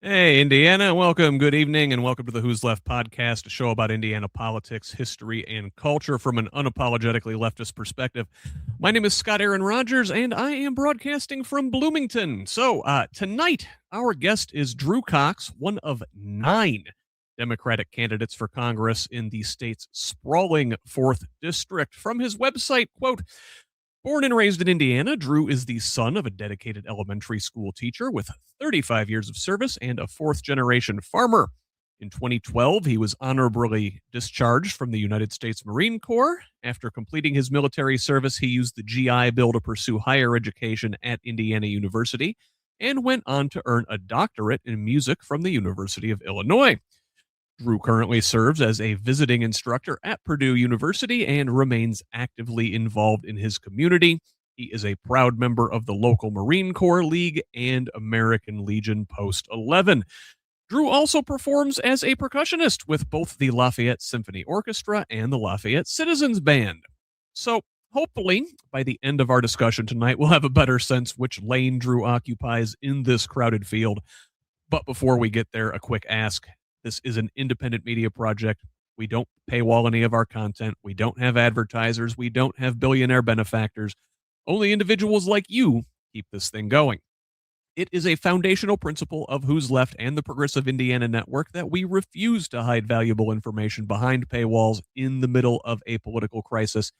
Hey, Indiana. Welcome. Good evening, and welcome to the Who's Left podcast, a show about Indiana politics, history, and culture from an unapologetically leftist perspective. My name is Scott Aaron Rogers, and I am broadcasting from Bloomington. So, tonight, our guest is Drew Cox, one of 9 Democratic candidates for Congress in the state's sprawling 4th District. From his website, quote, born and raised in Indiana, Drew is the son of a dedicated elementary school teacher with 35 years of service and a 4th-generation farmer. In 2012, he was honorably discharged from the United States Marine Corps. After completing his military service, he used the GI Bill to pursue higher education at Indiana University and went on to earn a doctorate in music from the University of Illinois. Drew currently serves as a visiting instructor at Purdue University and remains actively involved in his community. He is a proud member of the local Marine Corps League and American Legion Post 11. Drew also performs as a percussionist with both the Lafayette Symphony Orchestra and the Lafayette Citizens Band. So, hopefully, by the end of our discussion tonight, we'll have a better sense which lane Drew occupies in this crowded field. But before we get there, a quick ask. This is an independent media project. We don't paywall any of our content. We don't have advertisers. We don't have billionaire benefactors. Only individuals like you keep this thing going. It is a foundational principle of Who's Left and the Progressive Indiana Network that we refuse to hide valuable information behind paywalls in the middle of a political crisis,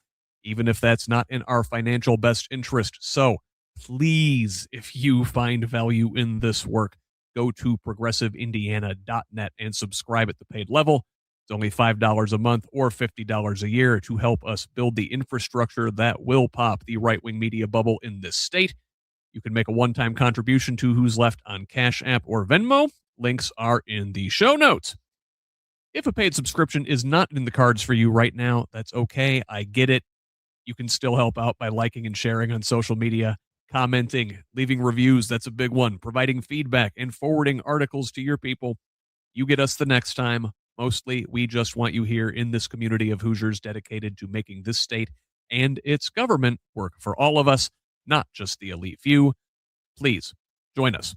even if that's not in our financial best interest. So please, if you find value in this work, go to progressiveindiana.net and subscribe at the paid level. It's only $5 a month or $50 a year to help us build the infrastructure that will pop the right-wing media bubble in this state. You can make a one-time contribution to Who's Left on Cash App or Venmo. Links are in the show notes. If a paid subscription is not in the cards for you right now, that's okay. I get it. You can still help out by liking and sharing on social media, commenting, leaving reviews. That's a big one. Providing feedback and forwarding articles to your people. You get us the next time. Mostly, we just want you here in this community of Hoosiers dedicated to making this state and its government work for all of us, not just the elite few. Please join us.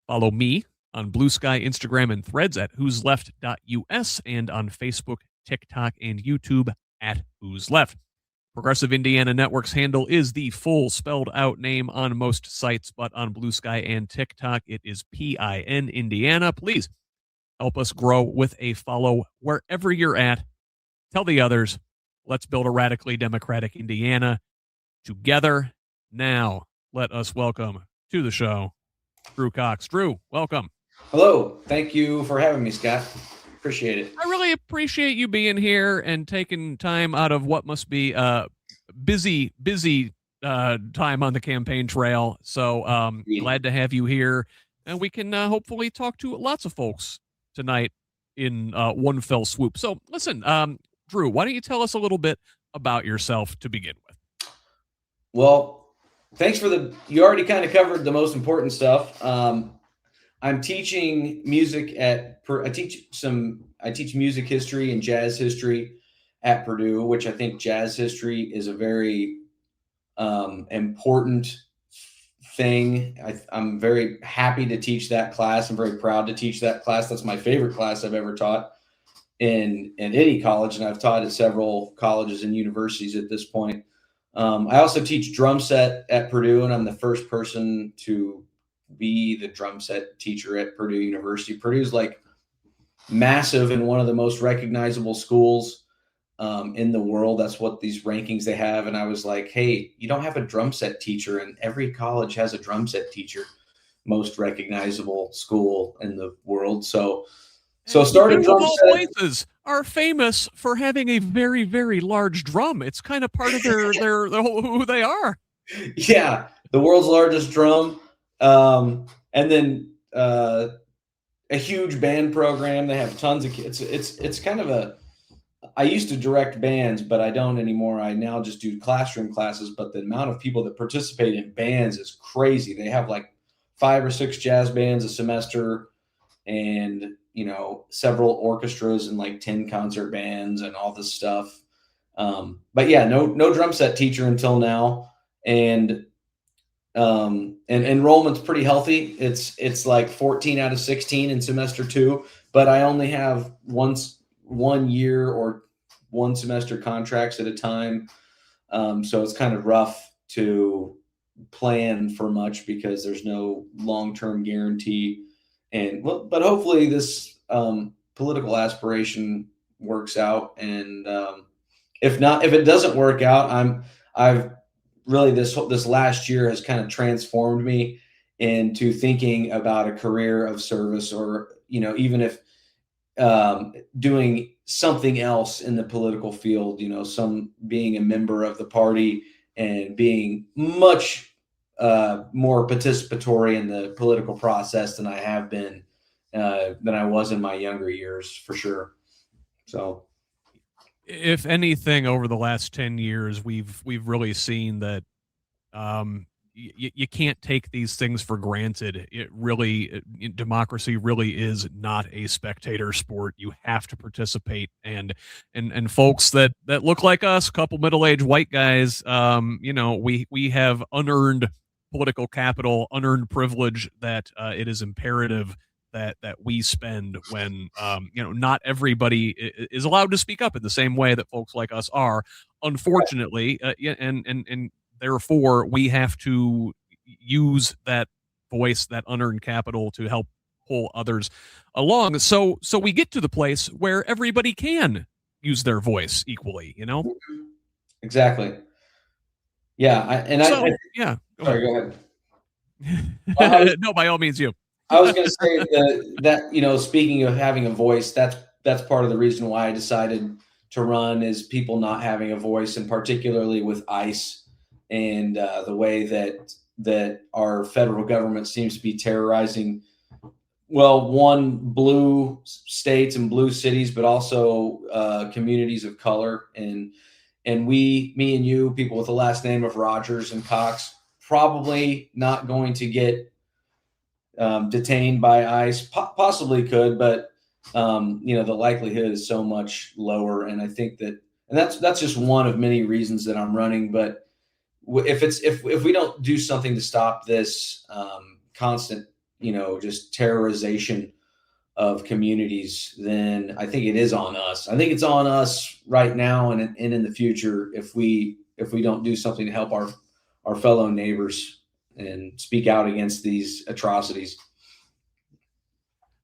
Follow me on Blue Sky, Instagram, and Threads at who'sleft.us and on Facebook, TikTok, and YouTube at Who's Left. Progressive Indiana Network's handle is the full spelled out name on most sites, but on Blue Sky and TikTok, it is PIN Indiana. Please help us grow with a follow wherever you're at. Tell the others. Let's build a radically democratic Indiana together. Now, let us welcome to the show, Drew Cox. Drew, welcome. Hello. Thank you for having me, Scott. Appreciate it. I really appreciate you being here and taking time out of what must be busy time on the campaign trail. So glad to have you here. And we can hopefully talk to lots of folks tonight in one fell swoop. So listen, Drew, why don't you tell us a little bit about yourself to begin with? Well, thanks for you already kind of covered the most important stuff. I'm teaching music I teach music history and jazz history at Purdue, which I think jazz history is a very important thing. I'm very happy to teach that class. I'm very proud to teach that class. That's my favorite class I've ever taught in any college, and I've taught at several colleges and universities at this point. I also teach drum set at Purdue, and I'm the first person to be the drum set teacher at Purdue University. Purdue's like massive and one of the most recognizable schools in the world. That's what these rankings they have. And I was like, hey, you don't have a drum set teacher, and every college has a drum set teacher. Most recognizable school in the world. So started drum set. Places are famous for having a very, very large drum. It's kind of part of their who they are. Yeah, the world's largest drum. And then a huge band program. They have tons of kids. It's kind of I used to direct bands, but I don't anymore. I now just do classroom classes, but the amount of people that participate in bands is crazy. They have like 5 or 6 jazz bands a semester and, several orchestras and like 10 concert bands and all this stuff. But yeah, no drum set teacher until now. And and enrollment's pretty healthy. It's like 14 out of 16 in semester 2, but I only have 1 year or 1 semester contracts at a time. So it's kind of rough to plan for much because there's no long-term guarantee. But hopefully this political aspiration works out. And if it doesn't work out, I've really this last year has kind of transformed me into thinking about a career of service, or even if doing something else in the political field, being a member of the party and being much more participatory in the political process than I have been, than I was in my younger years, for sure. So, if anything, over the last 10 years, we've really seen that you can't take these things for granted. Democracy really is not a spectator sport. You have to participate, and folks that look like us, a couple middle-aged white guys, we have unearned political capital, unearned privilege that it is imperative that we spend when not everybody is allowed to speak up in the same way that folks like us are, unfortunately. And therefore we have to use that voice, that unearned capital, to help pull others along, so we get to the place where everybody can use their voice equally. Exactly. Yeah. Yeah, sorry, go ahead. No, by all means, you. I was going to say that, speaking of having a voice, that's part of the reason why I decided to run, is people not having a voice, and particularly with ICE and the way that our federal government seems to be terrorizing, blue states and blue cities, but also communities of color. And me and you, people with the last name of Rogers and Cox, probably not going to get detained by ICE. Possibly could, but the likelihood is so much lower. And I think that's just one of many reasons that I'm running. But if we don't do something to stop this constant, just terrorization of communities, then I think it is on us. I think it's on us right now and in the future if we don't do something to help our fellow neighbors and speak out against these atrocities.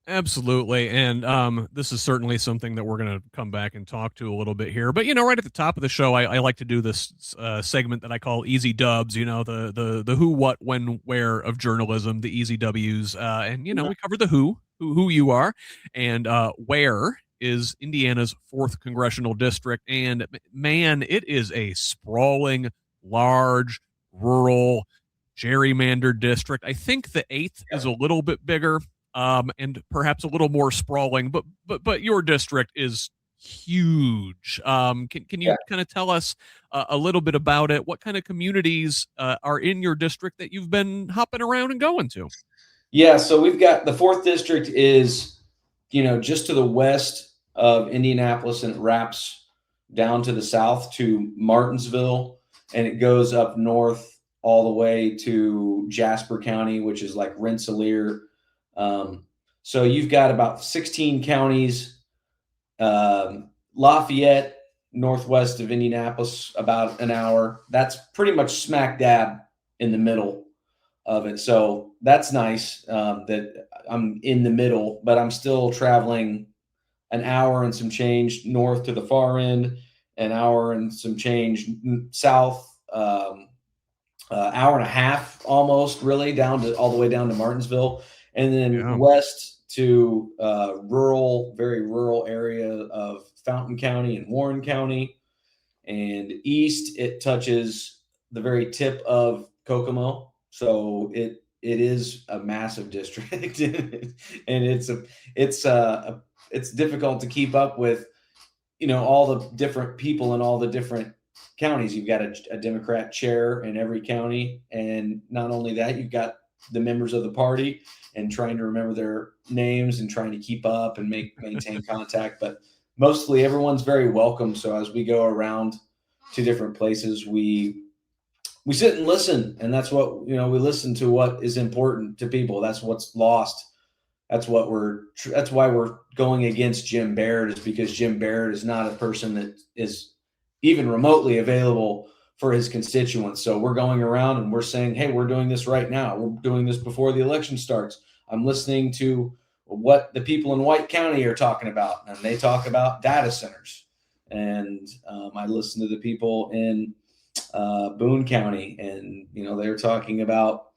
Absolutely. And this is certainly something that we're going to come back and talk to a little bit here. But, right at the top of the show, I like to do this segment that I call Easy Dubs, the who, what, when, where of journalism, the easy W's. And, we cover the who you are, and where is Indiana's 4th Congressional District. And, man, it is a sprawling, large, rural, gerrymandered district. I think the 8th is a little bit bigger, and perhaps a little more sprawling, but your district is huge. Can you kind of tell us a little bit about it? What kind of communities are in your district that you've been hopping around and going to? Yeah, so we've got the 4th district is, just to the west of Indianapolis, and it wraps down to the south to Martinsville, and it goes up north all the way to Jasper County, which is like Rensselaer. So you've got about 16 counties, Lafayette, northwest of Indianapolis, about an hour. That's pretty much smack dab in the middle of it. So that's nice that I'm in the middle, but I'm still traveling an hour and some change north to the far end, an hour and some change south, hour and a half almost, really, all the way down to Martinsville, and then west to very rural area of Fountain County and Warren County, and east it touches the very tip of Kokomo. So it is a massive district, and it's difficult to keep up with, all the different people in all the different counties. You've got a Democrat chair in every county, and not only that, you've got the members of the party, and trying to remember their names and trying to keep up and maintain contact. But mostly everyone's very welcome. So as we go around to different places, we we sit and listen, and that's what, we listen to what is important to people. That's what's lost. That's why we're going against Jim Baird, is because Jim Baird is not a person that is even remotely available for his constituents. So we're going around and we're saying, hey, we're doing this right now. We're doing this before the election starts. I'm listening to what the people in White County are talking about, and they talk about data centers. And I listen to the people in Boone County, and they're talking about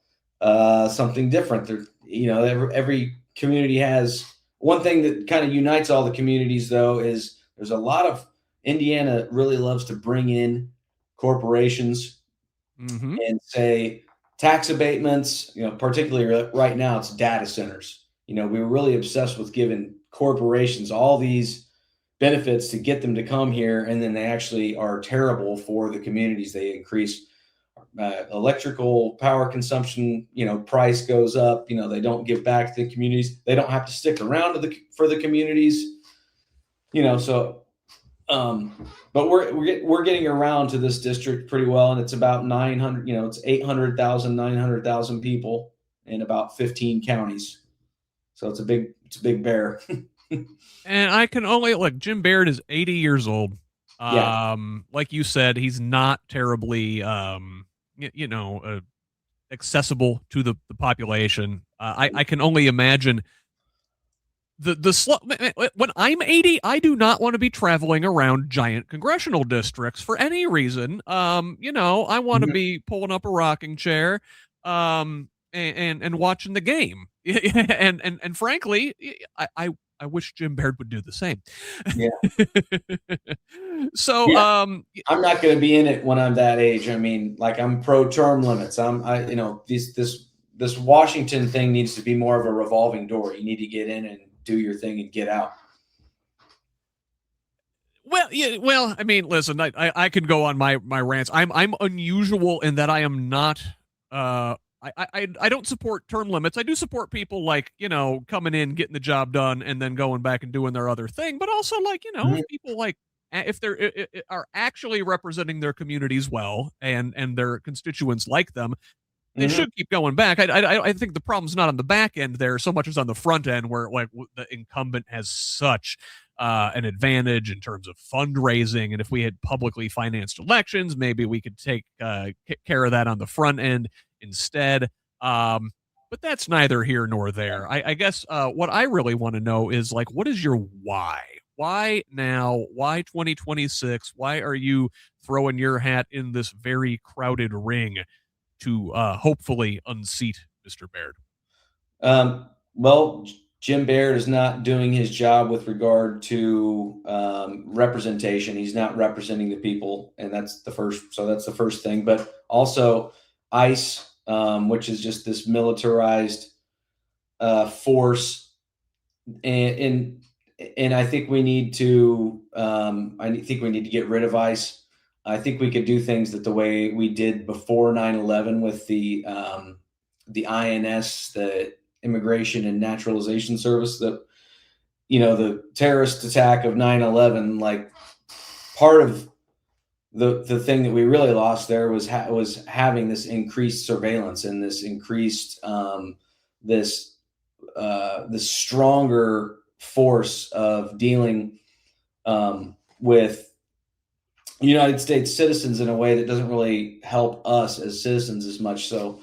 something different. Every community has one thing that kind of unites all the communities, though, is there's a lot of Indiana really loves to bring in corporations and say tax abatements, particularly right now, it's data centers. We were really obsessed with giving corporations all these benefits to get them to come here, and then they actually are terrible for the communities. They increase electrical power consumption, price goes up, they don't give back to the communities. They don't have to stick around for the communities, so but we're getting around to this district pretty well, and it's about 900, it's 800,000, 900,000 people in about 15 counties. So it's a big bear. And I can only look, Jim Baird is 80 years old. Yeah. Like you said, he's not terribly, accessible to the population. I can only imagine when I'm 80, I do not want to be traveling around giant congressional districts for any reason. I want to be pulling up a rocking chair, and watching the game. and frankly, I wish Jim Baird would do the same. Yeah. So, yeah. I'm not going to be in it when I'm that age. I mean, like, I'm pro term limits. This Washington thing needs to be more of a revolving door. You need to get in and do your thing and get out. Well, yeah. Well, I mean, listen, I could go on my rants. I'm unusual in that I am not. I don't support term limits. I do support people like, coming in, getting the job done, and then going back and doing their other thing. But also, like, if people if they're are actually representing their communities well, and their constituents like them, they should keep going back. I think the problem's not on the back end there so much as on the front end, where like the incumbent has such an advantage in terms of fundraising. And if we had publicly financed elections, maybe we could take care of that on the front end instead. But that's neither here nor there. I guess what I really want to know is, like, what is your why? Why now? Why 2026? Why are you throwing your hat in this very crowded ring to hopefully unseat Mr. Baird? Well, Jim Baird is not doing his job with regard to representation. He's not representing the people, and that's the first thing. But also ICE, which is just this militarized force, and I think we need to get rid of ICE. I think we could do things the way we did before 9/11 with the INS, the Immigration and Naturalization Service. The terrorist attack of 9/11, like, part of the thing that we really lost there was having this increased surveillance and this increased this stronger force of dealing with United States citizens in a way that doesn't really help us as citizens as much. So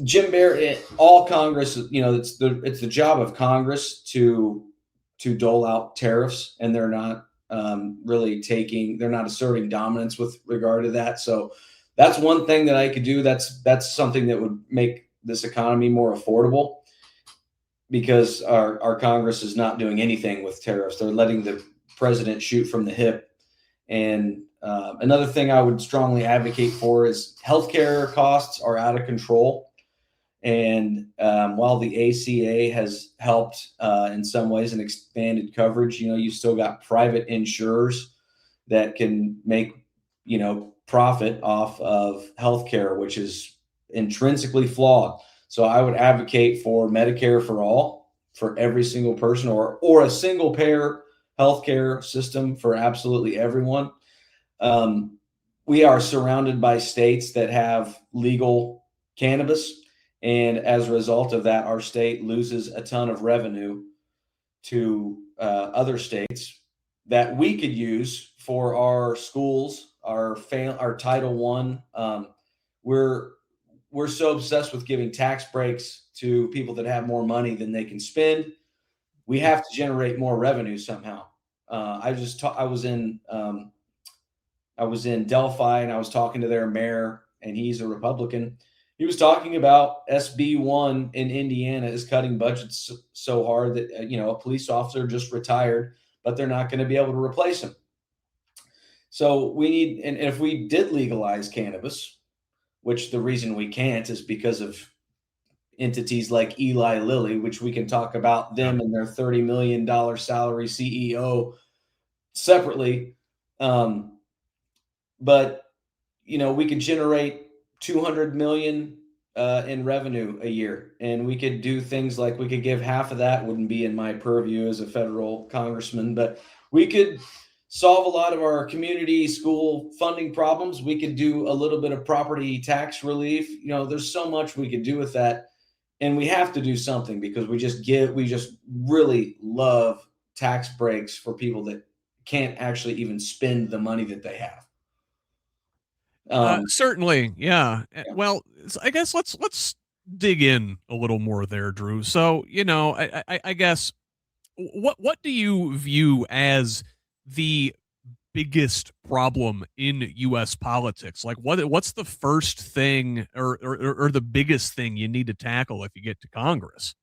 Jim Baird, all Congress, it's the job of Congress to dole out tariffs, and they're not they're not asserting dominance with regard to that. So that's one thing that I could do. That's something that would make this economy more affordable, because our Congress is not doing anything with tariffs. They're letting the president shoot from the hip. And another thing I would strongly advocate for is healthcare costs are out of control. And while the ACA has helped in some ways and expanded coverage, you still got private insurers that can make, profit off of healthcare, which is intrinsically flawed. So I would advocate for Medicare for all, for every single person, or a single payer healthcare system for absolutely everyone. we are surrounded by states that have legal cannabis. And as a result of that, our state loses a ton of revenue to other states that we could use for our schools, our Title One. We're so obsessed with giving tax breaks to people that have more money than they can spend. We have to generate more revenue somehow. I was in Delphi and I was talking to their mayor, and he's a Republican. He was talking about SB1 in Indiana is cutting budgets so hard that, a police officer just retired, but they're not going to be able to replace him. So we need, and if we did legalize cannabis, which the reason we can't is because of entities like Eli Lilly, which we can talk about them and their $30 million salary CEO separately. But, we could generate 200 million in revenue a year, and we could do things like we could give half of that, wouldn't be in my purview as a federal congressman, but we could solve a lot of our community school funding problems. We could do a little bit of property tax relief. There's so much we could do with that, and we have to do something because we just really love tax breaks for people that can't actually even spend the money that they have. Certainly, yeah. Well, I guess let's dig in a little more there, Drew. So, I guess what do you view as the biggest problem in U.S. politics? Like, what's the first thing or the biggest thing you need to tackle if you get to Congress?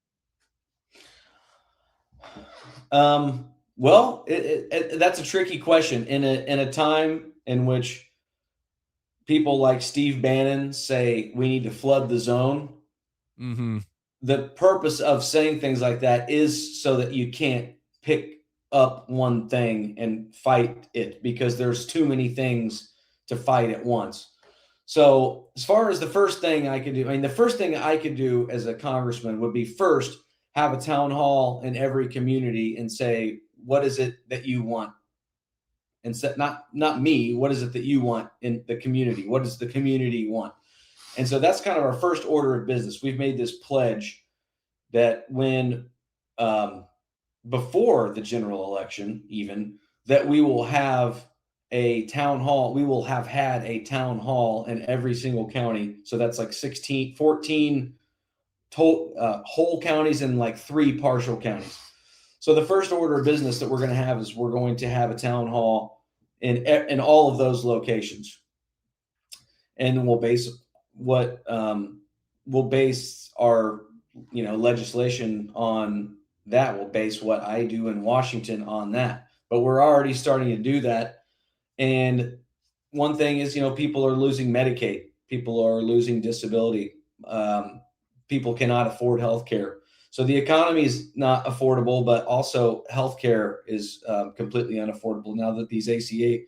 Well, that's a tricky question in a time in which people like Steve Bannon say we need to flood the zone. Mm-hmm. The purpose of saying things like that is so that you can't pick up one thing and fight it, because there's too many things to fight at once. So as far as the first thing I could do, the first thing I could do as a congressman would be first have a town hall in every community and say, what is it that you want? And so not me, what is it that you want in the community? What does the community want? And so that's kind of our first order of business. We've made this pledge that when before the general election, even, that we will have a town hall. We will have had a town hall in every single county. So that's like 14 whole counties and like 3 partial counties. So the first order of business that we're going to have is we're going to have a town hall in all of those locations, and we'll base our legislation on that. We'll base what I do in Washington on that. But we're already starting to do that. And one thing is, people are losing Medicaid, people are losing disability, people cannot afford health care. So the economy is not affordable, but also healthcare is completely unaffordable now that these ACA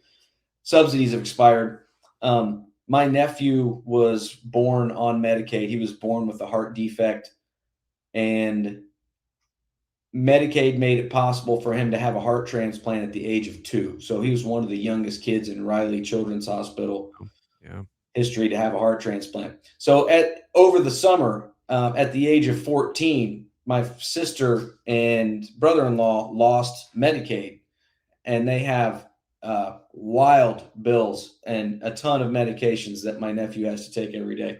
subsidies have expired. My nephew was born on Medicaid. He was born with a heart defect, and Medicaid made it possible for him to have a heart transplant at the age of 2. So he was one of the youngest kids in Riley Children's Hospital history to have a heart transplant. So over the summer, at the age of 14, my sister and brother-in-law lost Medicaid, and they have wild bills and a ton of medications that my nephew has to take every day.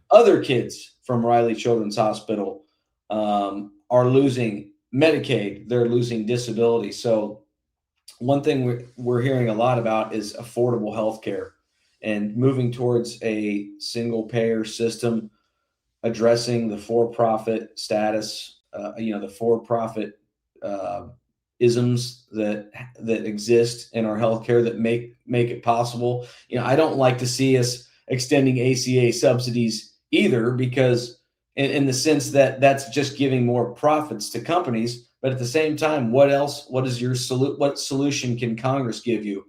Other kids from Riley Children's Hospital are losing Medicaid. They're losing disability. So one thing we're hearing a lot about is affordable health care and moving towards a single-payer system, addressing the for-profit status, the for-profit isms that exist in our healthcare that make it possible. I don't like to see us extending ACA subsidies either, because in the sense that that's just giving more profits to companies. But at the same time, what solution can Congress give you?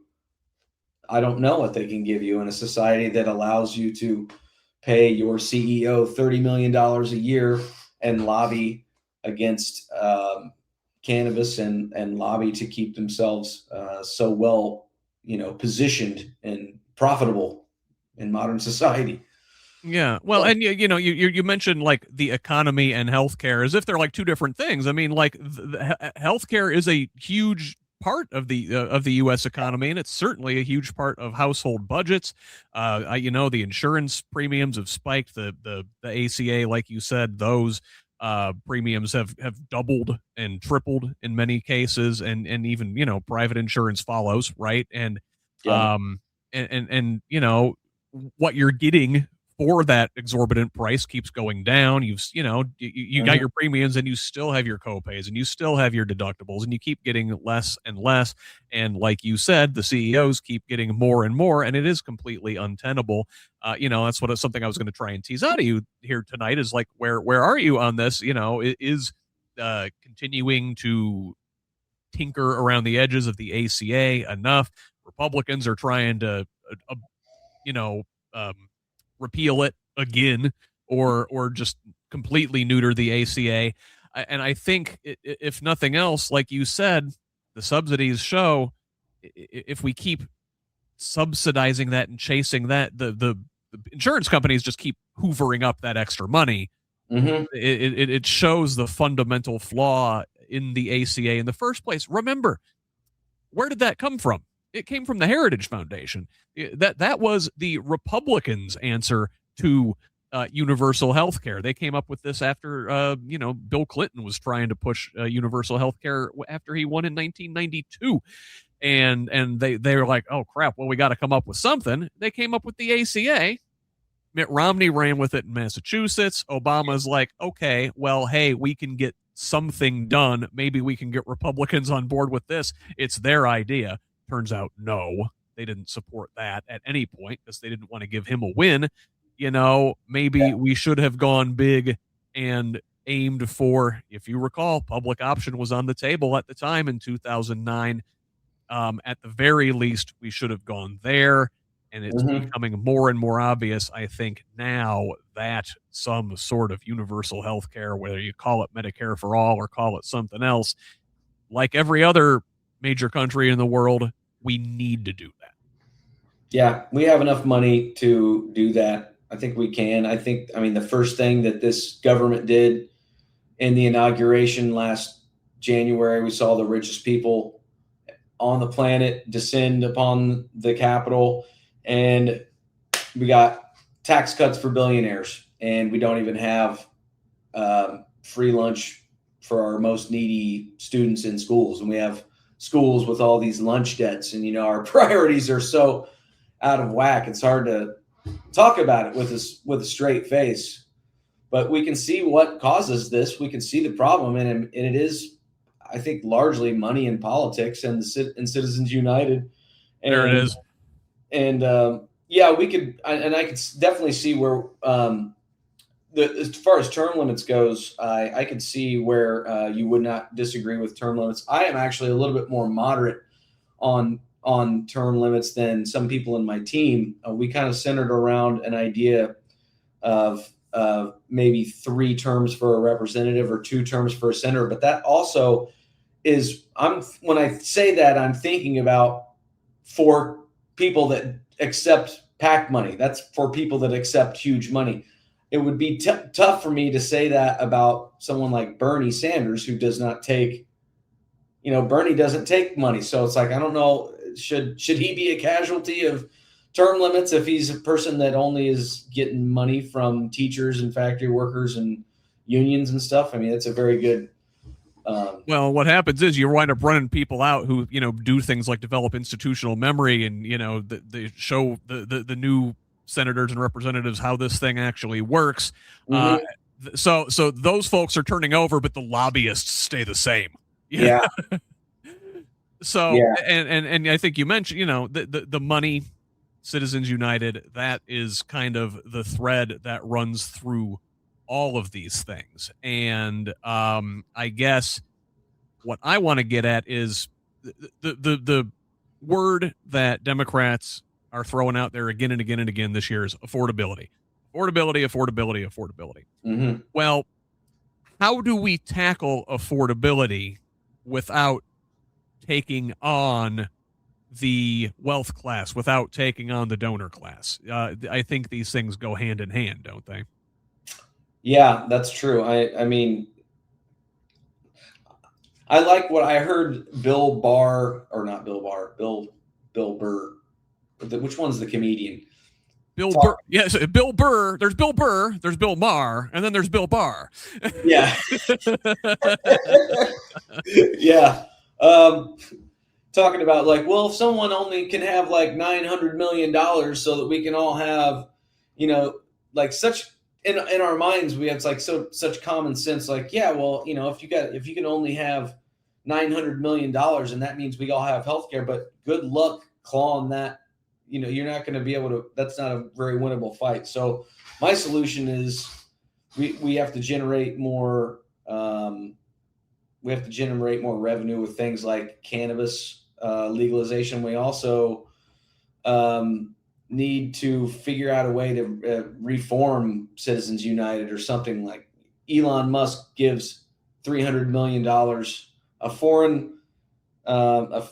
I don't know what they can give you in a society that allows you to pay your CEO $30 million a year and lobby against cannabis and lobby to keep themselves so well, positioned and profitable in modern society. Yeah. Well, and you mentioned like the economy and healthcare as if they're like two different things. I mean, like healthcare is a huge part of the U.S. economy, and it's certainly a huge part of household budgets. The insurance premiums have spiked. The ACA, like you said, those premiums have doubled and tripled in many cases, and even private insurance follows, right? And Yeah. and what you're getting for that exorbitant price keeps going down. You got your premiums, and you still have your copays, and you still have your deductibles, and you keep getting less and less. And like you said, the CEOs keep getting more and more, and it is completely untenable. That's something I was going to try and tease out of you here tonight is like, where are you on this? Is continuing to tinker around the edges of the ACA enough? Republicans are trying to, repeal it again, or just completely neuter the ACA. And I think, if nothing else, like you said, the subsidies show if we keep subsidizing that and chasing that, the insurance companies just keep hoovering up that extra money. It shows the fundamental flaw in the ACA in the first place. Remember, where did that come from? It came from the Heritage Foundation. That was the Republicans' answer to universal health care. They came up with this after Bill Clinton was trying to push universal health care after he won in 1992. And they were like, oh crap, well, we got to come up with something. They came up with the ACA. Mitt Romney ran with it in Massachusetts. Obama's like, okay, well, hey, we can get something done. Maybe we can get Republicans on board with this. It's their idea. Turns out, no, they didn't support that at any point because they didn't want to give him a win. Maybe we should have gone big and aimed for, if you recall, public option was on the table at the time in 2009. At the very least, we should have gone there. And it's becoming more and more obvious, I think, now that some sort of universal health care, whether you call it Medicare for all or call it something else, like every other major country in the world, we need to do that. Yeah, we have enough money to do that. I think we can. The first thing that this government did in the inauguration last January, we saw the richest people on the planet descend upon the Capitol, and we got tax cuts for billionaires, and we don't even have free lunch for our most needy students in schools. And we have schools with all these lunch debts, and our priorities are so out of whack. It's hard to talk about it with a straight face, but we can see what causes this. We can see the problem, and it is, I think, largely money in politics and Citizens United. And, there it is. And we could, and I could definitely see where, as far as term limits goes, I could see where you would not disagree with term limits. I am actually a little bit more moderate on term limits than some people in my team. We kind of centered around an idea of maybe 3 terms for a representative or 2 terms for a senator. But that also is, when I say that, I'm thinking about for people that accept PAC money. That's for people that accept huge money. It would be tough for me to say that about someone like Bernie Sanders, who does not take, Bernie doesn't take money. So it's like, I don't know, should he be a casualty of term limits if he's a person that only is getting money from teachers and factory workers and unions and stuff? I mean, it's a very good. Well, what happens is you wind up running people out who, do things like develop institutional memory and, they show the new senators and representatives how this thing actually works. So those folks are turning over, but the lobbyists stay the same. Yeah. So, yeah. And I think you mentioned, the money, Citizens United, that is kind of the thread that runs through all of these things. And I guess what I want to get at is the word that Democrats are throwing out there again and again and again this year is affordability. Well, how do we tackle affordability without taking on the wealth class without taking on the donor class. I think these things go hand in hand, don't they? Yeah, that's true. I mean, I like what I heard Bill Barr, or not Bill Barr, Bill Burr. Which one's the comedian? Bill Burr. Yes, Bill Burr. There's Bill Burr. There's Bill Maher, and then there's Bill Barr. Yeah. Yeah. Talking about like, well, if someone only can have like $900 million so that we can all have, like such in our minds, we have like such common sense. Like, yeah, well, if you can only have $900 million, and that means we all have healthcare, but good luck clawing that. You're not going to be able to. That's not a very winnable fight. So my solution is we have to generate more. We have to generate more revenue with things like cannabis legalization. We also need to figure out a way to reform Citizens United or something. Like Elon Musk gives $300 million. A foreign, a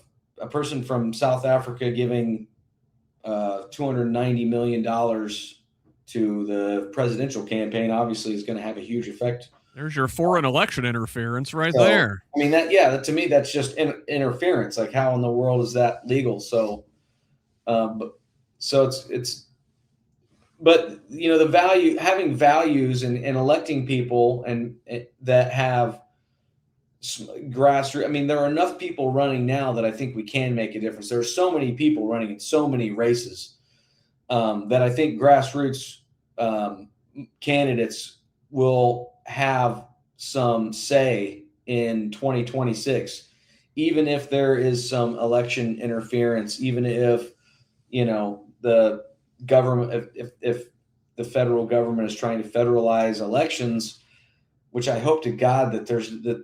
person from South Africa giving $290 million to the presidential campaign obviously is going to have a huge effect. There's your foreign election interference right there. I mean, to me, that's just interference. Like, how in the world is that legal? So, but the value, having values and electing people and that have grassroots. I mean, there are enough people running now that I think we can make a difference. There are so many people running in so many races that I think grassroots candidates will have some say in 2026, even if there is some election interference, even if, the government, if the federal government is trying to federalize elections, which I hope to God that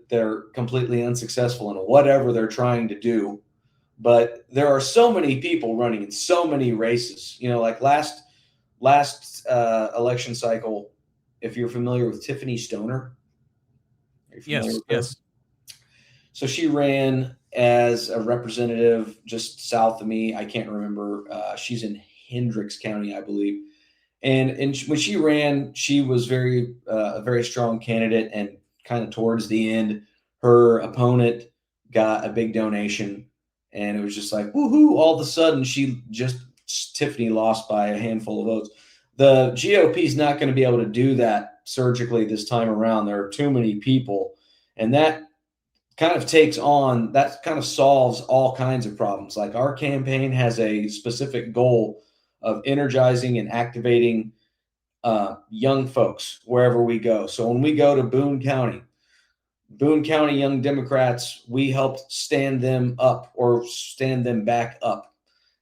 they're completely unsuccessful in whatever they're trying to do. But there are so many people running in so many races, like last election cycle. If you're familiar with Tiffany Stoner. Yes. So she ran as a representative just south of me. I can't remember. She's in Hendricks County, I believe. And when she ran, she was a very strong candidate. And kind of towards the end, her opponent got a big donation. And it was just like, woohoo. All of a sudden, Tiffany lost by a handful of votes. The GOP is not going to be able to do that surgically this time around. There are too many people. And that kind of solves all kinds of problems. Like, our campaign has a specific goal of energizing and activating young folks wherever we go. So when we go to Boone County Young Democrats, we helped stand them up or stand them back up.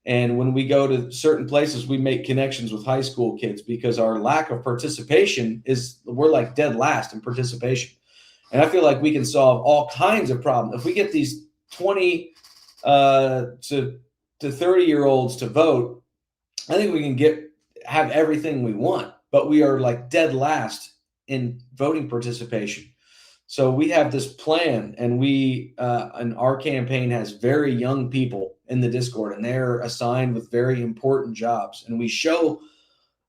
And when we go to certain places, we make connections with high school kids because our lack of participation we're like dead last in participation. And I feel like we can solve all kinds of problems. If we get these 20 to 30-year-olds to vote, I think we can have everything we want, but we are like dead last in voting participation. So we have this plan, and and our campaign has very young people in the Discord, and they're assigned with very important jobs. And we show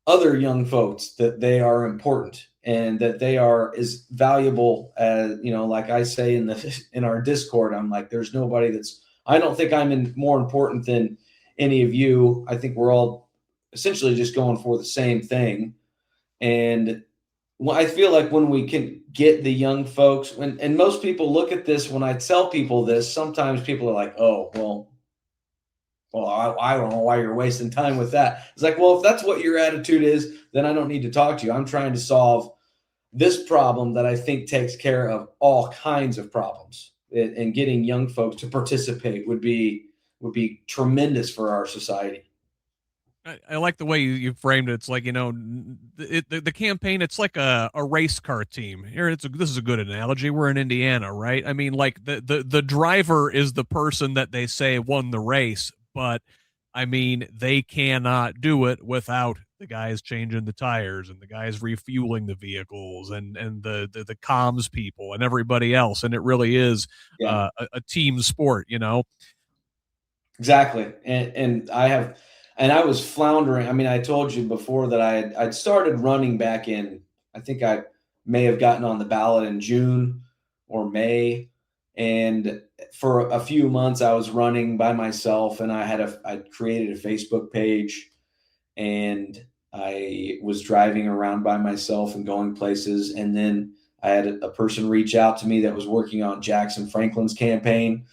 other young folks that they are important and that they are as valuable as, like I say in our Discord, I'm like, there's nobody I don't think I'm more important than any of you. I think we're all essentially just going for the same thing. And I feel like when we can get the young folks, and most people look at this, when I tell people this, sometimes people are like, oh, well, I don't know why you're wasting time with that. It's like, well, if that's what your attitude is, then I don't need to talk to you. I'm trying to solve this problem that I think takes care of all kinds of problems. And getting young folks to participate would be tremendous for our society. I like the way you framed it. It's like, the campaign, it's like a race car team. Here, this is a good analogy. We're in Indiana, right? I mean, like the driver is the person that they say won the race, but I mean, they cannot do it without the guys changing the tires and the guys refueling the vehicles and the comms people and everybody else. And it really is a team sport, Exactly. And I was floundering. I mean, I told you before that I'd started running back in, I think I may have gotten on the ballot in June or May. And for a few months I was running by myself, and I'd created a Facebook page, and I was driving around by myself and going places. And then I had a person reach out to me that was working on Jackson Franklin's campaign,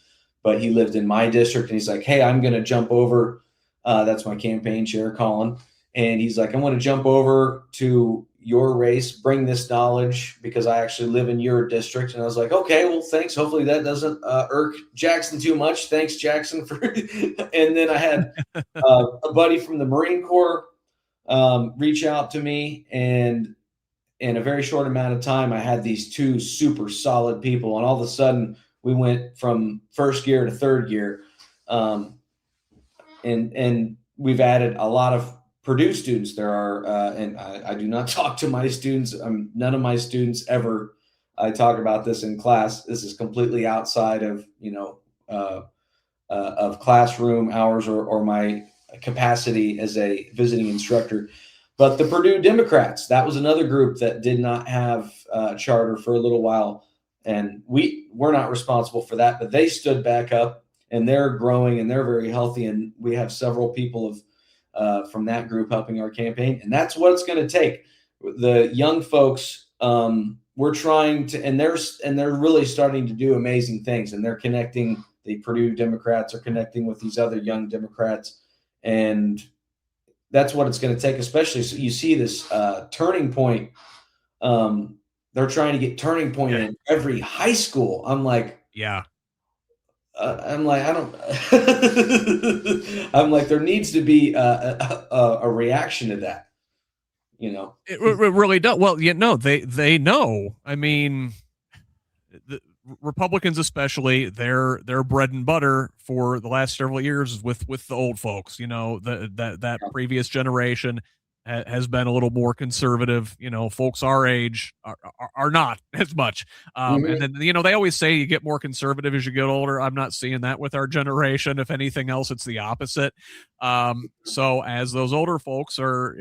but he lived in my district. And he's like, "Hey, I'm going to jump over." That's my campaign chair, Colin. And he's like, "I want to jump over to your race, bring this knowledge because I actually live in your district." And I was like, "Okay, well, thanks. Hopefully that doesn't irk Jackson too much. Thanks, Jackson." And then I had a buddy from the Marine Corps reach out to me, and in a very short amount of time, I had these two super solid people, and all of a sudden, we went from first gear to third gear, and we've added a lot of Purdue students. There are, and I do not talk to my students. None of my students ever. I talk about this in class. This is completely outside of of classroom hours or my capacity as a visiting instructor. But the Purdue Democrats, that was another group that did not have a charter for a little while. And we're not responsible for that, but they stood back up, and they're growing and they're very healthy. And we have several people from that group helping our campaign. And that's what it's going to take. The young folks, we're trying to, and they're really starting to do amazing things, and they're connecting. The Purdue Democrats are connecting with these other young Democrats, and that's what it's going to take. Especially, so you see this turning point. They're trying to get turning point in every high school. I'm like, yeah. I don't. I'm like, there needs to be a reaction to that. It really does. Well, they know. I mean, the Republicans especially, their bread and butter for the last several years with the old folks. That previous generation has been a little more conservative. Folks our age are not as much. And then they always say you get more conservative as you get older. I'm not seeing that with our generation. If anything else, it's the opposite. So as those older folks are,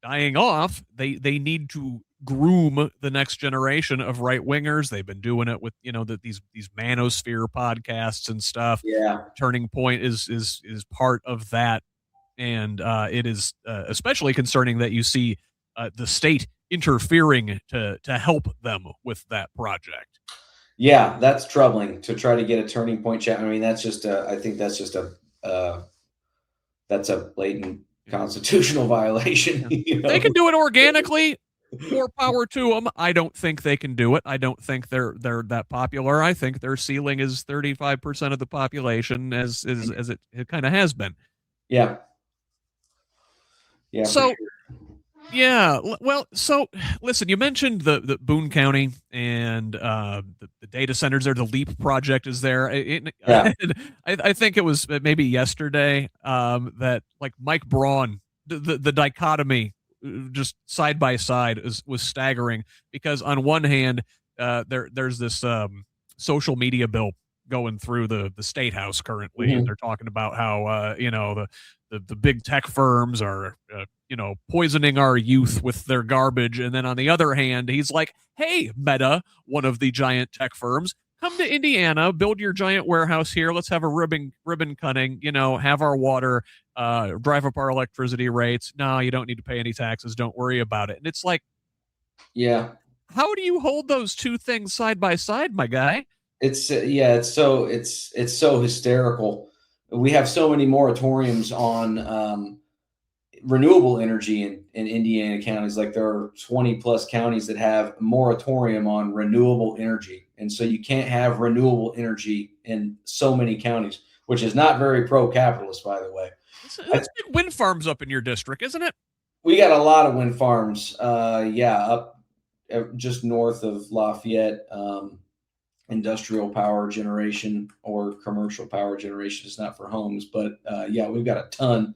dying off, they need to groom the next generation of right wingers. They've been doing it with these manosphere podcasts and stuff. Yeah. Turning Point is part of that, and it is especially concerning that you see the state interfering to help them with that project. Yeah, that's troubling to try to get a Turning Point chat. I mean, I think that's just that's a blatant constitutional violation. They can do it organically. More power to them. I don't think they can do it. I don't think they're that popular. I think their ceiling is 35% of the population, as it kind of has been. Yeah. Yeah. So, yeah. Well, so listen, you mentioned the Boone County and the data centers there. The LEAP project is there. I think it was maybe yesterday that like Mike Braun, the dichotomy just side by side was staggering, because on one hand there's this social media bill going through the state house currently, and they're talking about how the big tech firms are poisoning our youth with their garbage. And then on the other hand, he's like, hey, Meta, one of the giant tech firms, come to Indiana, build your giant warehouse here. Let's have a ribbon cutting, have our water, drive up our electricity rates. No, you don't need to pay any taxes. Don't worry about it. And it's like, yeah, how do you hold those two things side by side, my guy? it's so hysterical. We have so many moratoriums on renewable energy in Indiana counties. Like there are 20 plus counties that have a moratorium on renewable energy. And so you can't have renewable energy in so many counties, which is not very pro-capitalist, by the way. It's big wind farms up in your district, isn't it? We got a lot of wind farms. Up just north of Lafayette, industrial power generation or commercial power generation. It's not for homes, but we've got a ton.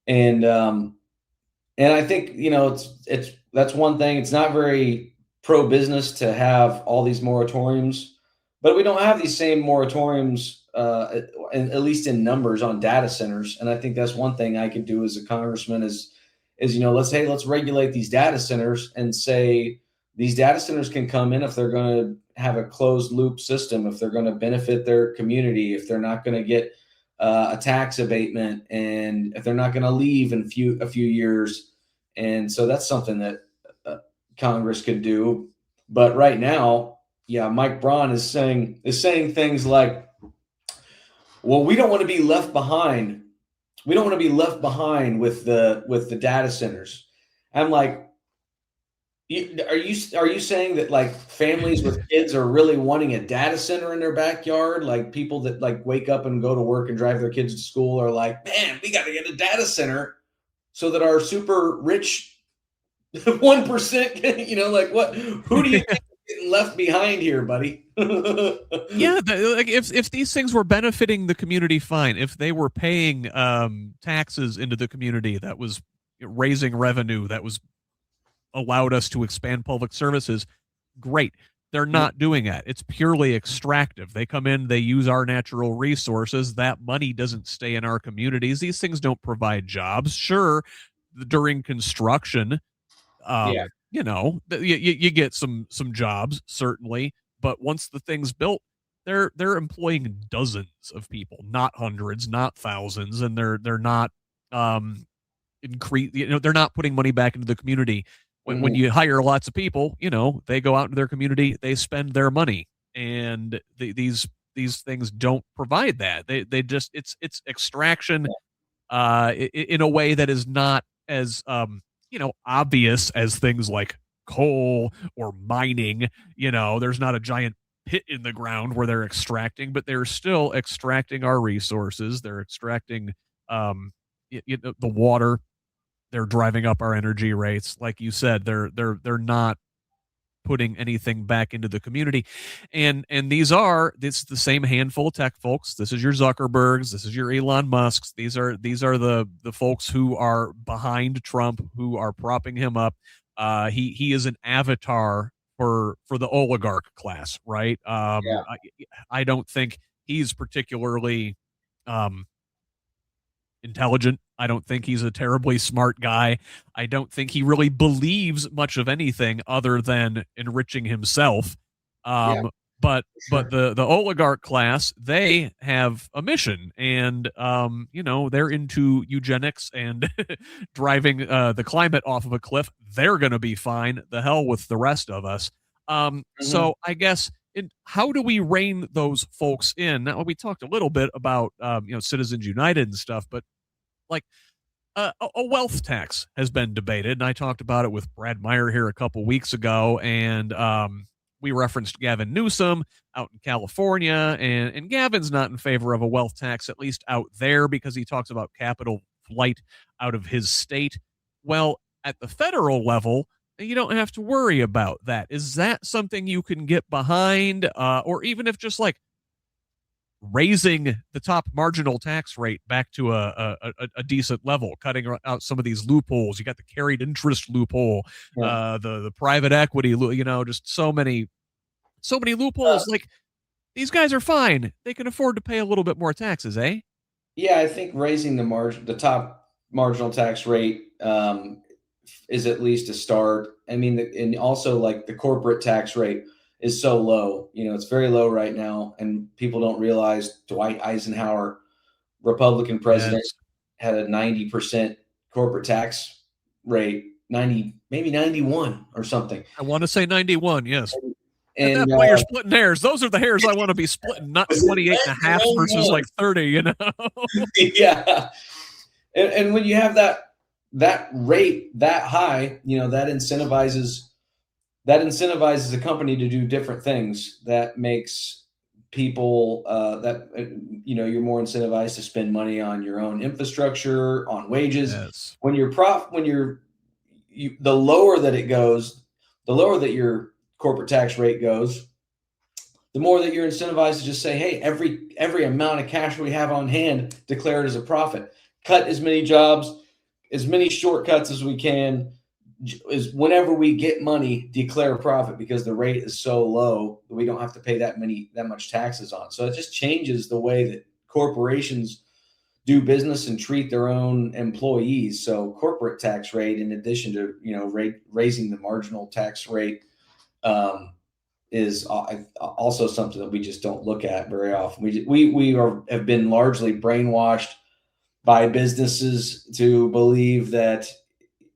And I think, it's that's one thing. It's not very pro-business to have all these moratoriums, but we don't have these same moratoriums, at least in numbers, on data centers. And I think that's one thing I could do as a congressman is let's regulate these data centers and say these data centers can come in if they're going to have a closed loop system, if they're going to benefit their community, if they're not going to get a tax abatement, and if they're not going to leave in a few years. And so that's something that Congress could do. But right now, yeah, Mike Braun is saying things like, well, we don't want to be left behind. We don't want to be left behind with the data centers. I'm like, are you saying that like families with kids are really wanting a data center in their backyard? Like people that like wake up and go to work and drive their kids to school are like, man, we got to get a data center so that our super rich 1%, like what? Who do you think is getting left behind here, buddy? Yeah, like if these things were benefiting the community, fine. If they were paying taxes into the community, that was raising revenue, that was allowed us to expand public services, great. They're not doing that. It's purely extractive. They come in, they use our natural resources. That money doesn't stay in our communities. These things don't provide jobs. Sure, during construction, you get some jobs, certainly, but once the thing's built, they're employing dozens of people, not hundreds, not thousands, and they're not they're not putting money back into the community. When you hire lots of people, they go out into their community, they spend their money, and these things don't provide that. They just it's extraction in a way that is not as obvious as things like coal or mining. There's not a giant pit in the ground where they're extracting, but they're still extracting our resources. They're extracting the water. They're driving up our energy rates. Like you said, they're not putting anything back into the community. And it's the same handful of tech folks. This is your Zuckerbergs, this is your Elon Musks. These are the folks who are behind Trump, who are propping him up. He is an avatar for the oligarch class, right? I don't think he's particularly intelligent. I don't think he's a terribly smart guy. I don't think he really believes much of anything other than enriching himself. But the oligarch class, they have a mission, and they're into eugenics and driving the climate off of a cliff. They're going to be fine. The hell with the rest of us. So I guess how do we rein those folks in? Now, we talked a little bit about Citizens United and stuff, but like a wealth tax has been debated, and I talked about it with Brad Meyer here a couple weeks ago, and we referenced Gavin Newsom out in California, and Gavin's not in favor of a wealth tax, at least out there, because he talks about capital flight out of his state. Well, at the federal level, you don't have to worry about that. Is that something you can get behind, or even if just like raising the top marginal tax rate back to a decent level, cutting out some of these loopholes? You got the carried interest loophole, the private equity, just so many loopholes. Like, these guys are fine. They can afford to pay a little bit more taxes, eh? Yeah, I think raising the top marginal tax rate is at least a start. I mean, and also like the corporate tax rate is so low. It's very low right now, and people don't realize Dwight Eisenhower, Republican president, had a 90% corporate tax rate, 90, maybe 91 or something. I want to say 91, yes. And that way you're splitting hairs. Those are the hairs I want to be splitting, not 28 and a half versus like 30, Yeah. And when you have that rate that high, that incentivizes a company to do different things. That makes people you're more incentivized to spend money on your own infrastructure, on wages. Yes. When the lower that it goes, the lower that your corporate tax rate goes, the more that you're incentivized to just say, hey, every amount of cash we have on hand, declare it as a profit. Cut as many jobs, as many shortcuts as we can. is whenever we get money, declare a profit, because the rate is so low that we don't have to pay that much taxes on. So it just changes the way that corporations do business and treat their own employees. So corporate tax rate, in addition to, raising the marginal tax rate, is also something that we just don't look at very often. We have been largely brainwashed by businesses to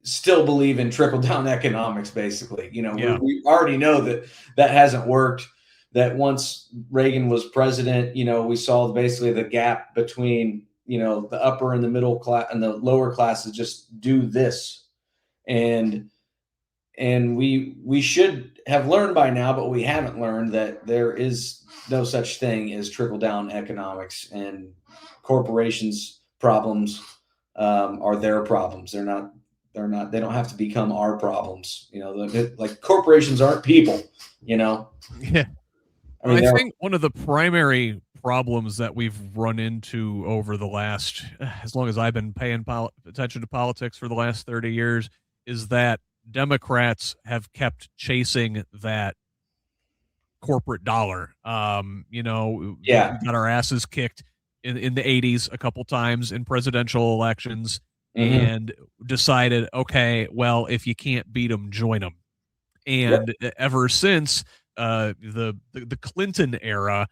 still believe in trickle down economics. Basically, we already know that hasn't worked. That once Reagan was president, we saw basically the gap between, the upper and the middle class and the lower classes just do this. And we should have learned by now, but we haven't learned that there is no such thing as trickle down economics, and corporations' problems are their problems. They don't have to become our problems. Like corporations aren't people, Yeah. I think one of the primary problems that we've run into over the last, as long as I've been paying attention to politics for the last 30 years, is that Democrats have kept chasing that corporate dollar. We got our asses kicked in the 80s a couple times in presidential elections, and decided, okay, well, if you can't beat them, join them. And ever since the Clinton era,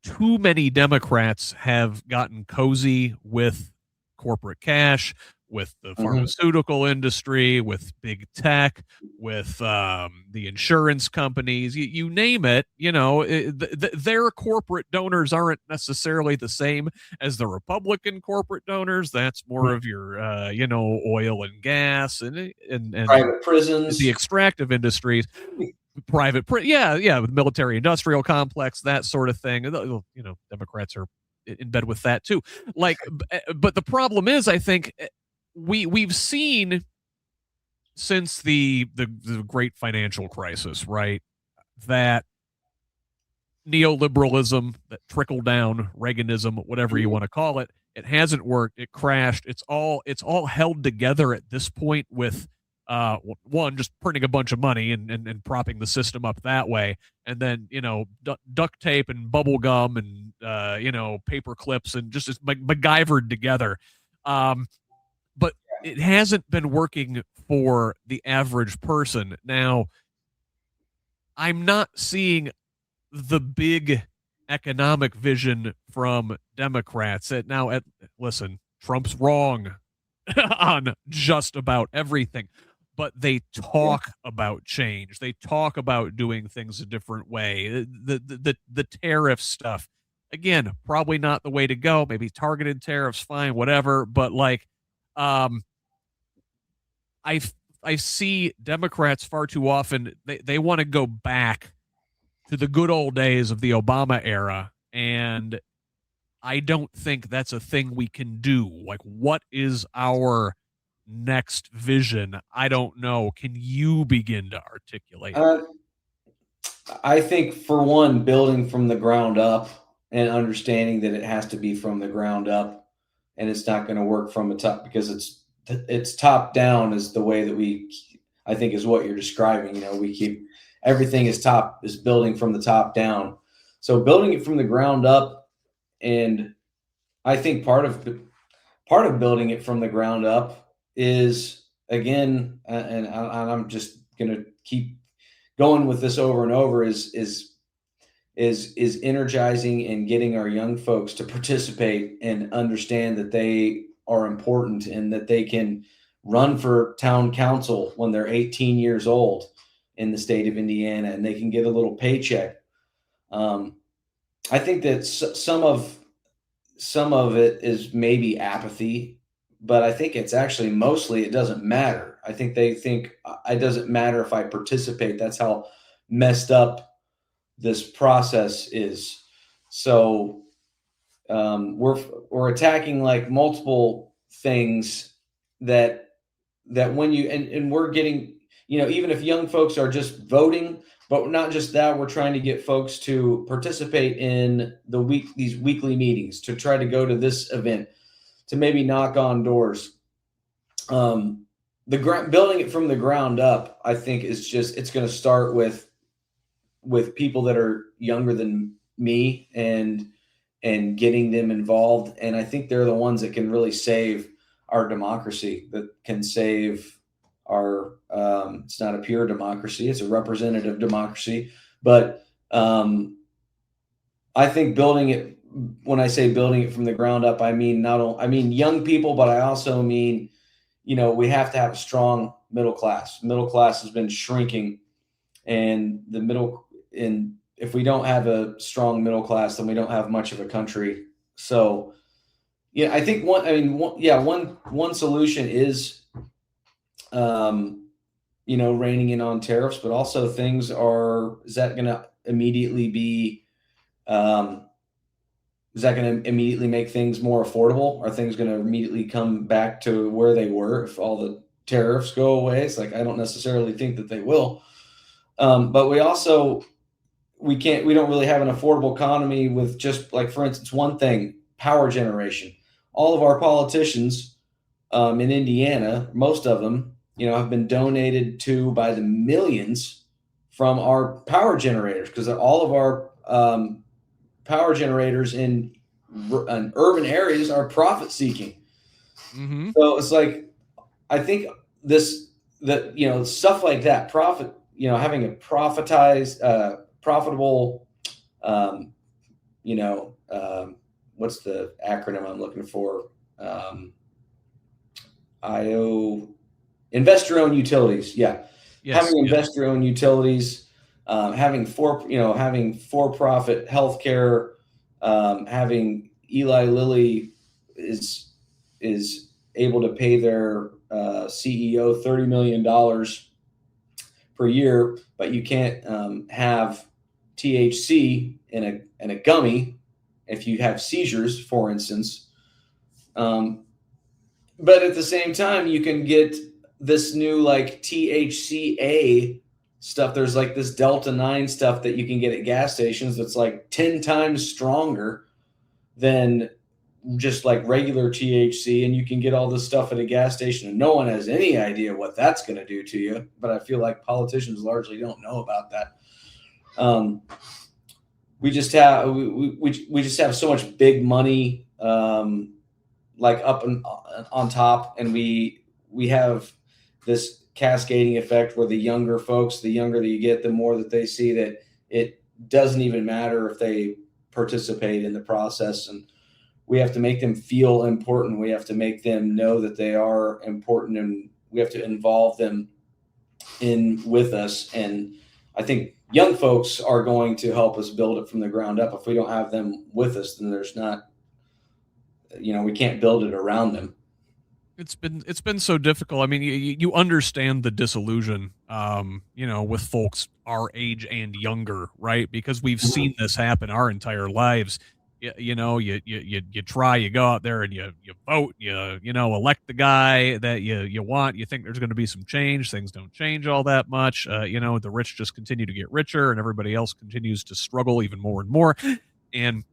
too many Democrats have gotten cozy with corporate cash, with the pharmaceutical industry, with big tech, with the insurance companies, you name it. Their corporate donors aren't necessarily the same as the Republican corporate donors. That's more of your, oil and gas and private prisons, the extractive industries. With military industrial complex, that sort of thing. Democrats are in bed with that too. But the problem is, I think we've seen since the great financial crisis, right, that neoliberalism, that trickle down Reaganism, whatever you want to call it, it hasn't worked. It crashed. It's all held together at this point with one, just printing a bunch of money and propping the system up that way, and then duct tape and bubble gum and paper clips, and just MacGyvered together. But it hasn't been working for the average person. Now, I'm not seeing the big economic vision from Democrats. Listen, Trump's wrong on just about everything, but they talk about change. They talk about doing things a different way. The tariff stuff, again, probably not the way to go. Maybe targeted tariffs, fine, whatever. But I see Democrats far too often. They want to go back to the good old days of the Obama era, and I don't think that's a thing we can do. What is our next vision? I don't know. Can you begin to articulate? I think, for one, building from the ground up and understanding that it has to be from the ground up, and it's not going to work from the top, because it's top down is the way that I think is what you're describing. We keep everything is building from the top down. So building it from the ground up, and I think part of building it from the ground up is, again, and I'm just going to keep going with this over and over, is energizing and getting our young folks to participate and understand that they are important and that they can run for town council when they're 18 years old in the state of Indiana, and they can get a little paycheck. I think that some of it is maybe apathy, but I think it's actually mostly it doesn't matter. I think they think it doesn't matter if I participate. That's how messed up this process is. So we're attacking multiple things that when you and we're getting, even if young folks are just voting, but not just that, we're trying to get folks to participate in these weekly meetings, to try to go to this event, to maybe knock on doors. building it from the ground up, I think it's going to start with people that are younger than me and getting them involved. And I think they're the ones that can really save our democracy, that can save our, it's not a pure democracy, it's a representative democracy. But I think building it, when I say building it from the ground up, I mean, I mean young people, but I also mean, we have to have a strong middle class. Middle class has been shrinking, and if we don't have a strong middle class, then we don't have much of a country. So, yeah, I think one solution is, reining in on tariffs, but also is that going to immediately be, is that going to immediately make things more affordable? Are things going to immediately come back to where they were if all the tariffs go away? It's like, I don't necessarily think that they will. But we don't really have an affordable economy with, just like, for instance, one thing, power generation. All of our politicians in Indiana, most of them, have been donated to by the millions from our power generators, because all of our power generators in urban areas are profit seeking. Mm-hmm. So it's like, I think stuff like that, having a profitable, what's the acronym I'm looking for? Investor-owned utilities. Yeah. Yes, Having investor-owned utilities, having for-profit healthcare, having Eli Lilly is able to pay their CEO $30 million per year, but you can't have THC in a gummy if you have seizures, for instance. But at the same time, you can get this new, like, THCA stuff. There's like this Delta 9 stuff that you can get at gas stations that's like 10 times stronger than just like regular THC, and you can get all this stuff at a gas station, and no one has any idea what that's going to do to you. But I feel like politicians largely don't know about that. We just have so much big money, like up and on top, and we have this cascading effect where the younger folks, the younger that you get, the more that they see that it doesn't even matter if they participate in the process. And we have to make them feel important. We have to make them know that they are important, and we have to involve them with us. And I think young folks are going to help us build it from the ground up. If we don't have them with us, then there's not, we can't build it around them. It's been so difficult. I mean, you understand the disillusion, with folks our age and younger, right? Because we've seen this happen our entire lives. You try, you go out there and you vote, you elect the guy that you want. You think there's going to be some change. Things don't change all that much. The rich just continue to get richer, and everybody else continues to struggle even more and more. And